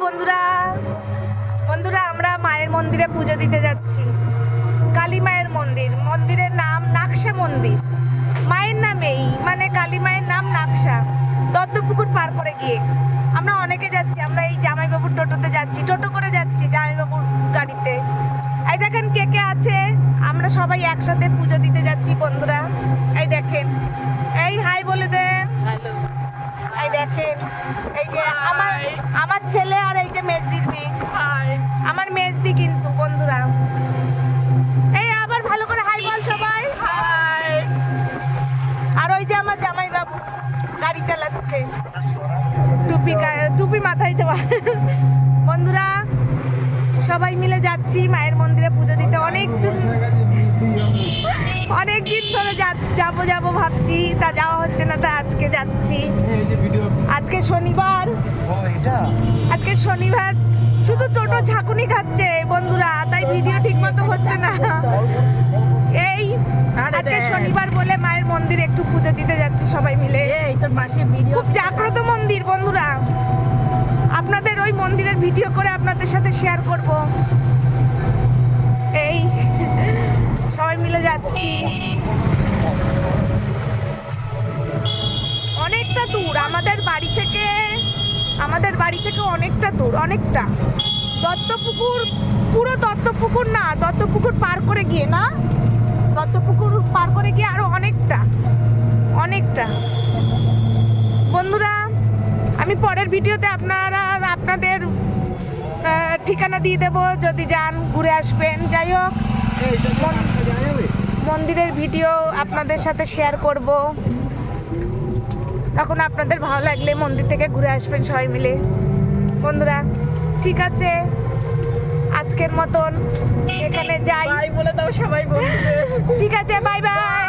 বন্ধুরা বন্ধুরা আমরা মায়ের মন্দিরে পুজো দিতে যাচ্ছি। কালী মায়ের মন্দির, মন্দিরের নাম নাকশা মন্দির। মায়ের নামেই, মানে কালী মায়ের নাম নাকশা। দত্তপুকুর পার করে গিয়ে আমরা অনেকে যাচ্ছি। আমরা এই জামাইবাবুর টোটোতে যাচ্ছি, টোটো করে যাচ্ছি জামাইবাবুর গাড়িতে। এই দেখেন কে কে আছে, আমরা সবাই একসাথে পুজো দিতে যাচ্ছি বন্ধুরা। এই দেখেন, এই হাই বলে দে। এই দেখেন, এই যে আমার ছেলে আর এই যে মেজদির মেয়ে, আমার মেজদি কিন্তু বন্ধুরা। এই আবার ভালো করে হাই বল সবাই। আর ওই যে আমার জামাইবাবু গাড়ি চালাচ্ছে, টুপি মাথায় দেওয়া। বন্ধুরা সবাই মিলে যাচ্ছি মায়ের মন্দিরে পুজো দিতে। অনেক দিন ধরে যাবো ভাবছি, তা যাওয়া হচ্ছে না, তা আজকে যাচ্ছি। আজকে শনিবার, শুধু টোটো ঝাঁকুনি খাচ্ছে বন্ধুরা, তাই ভিডিও ঠিক মতো হচ্ছে না। এই আজকে শনিবার বলে মায়ের মন্দিরে একটু পুজো দিতে যাচ্ছি সবাই মিলে। খুব জাগ্রত মন্দির বন্ধুরা, আপনাদের ওই মন্দিরের ভিডিও করে আপনাদের সাথে শেয়ার করব। এই সবাই মিলে যাচ্ছি। অনেকটা দূর আমাদের বাড়ি থেকে অনেকটা দূর, অনেকটা। দত্তপুকুর, পুরো দত্তপুকুর না, দত্তপুকুর পার করে গিয়ে না, দত্তপুকুর পার করে গিয়ে আরো অনেকটা বন্ধুরা। আমি পরের ভিডিওতে আপনাদের ঠিকানা দিয়ে দেবো, যদি যান ঘুরে আসবেন। যাই হোক, মন্দিরের ভিডিও আপনাদের সাথে শেয়ার করব, তখন আপনাদের ভালো লাগলে মন্দির থেকে ঘুরে আসবেন সবাই মিলে বন্ধুরা। ঠিক আছে, আজকের মতন এখানে যাই, বলে দাও সবাই বন্ধুদের। ঠিক আছে, বাই বাই।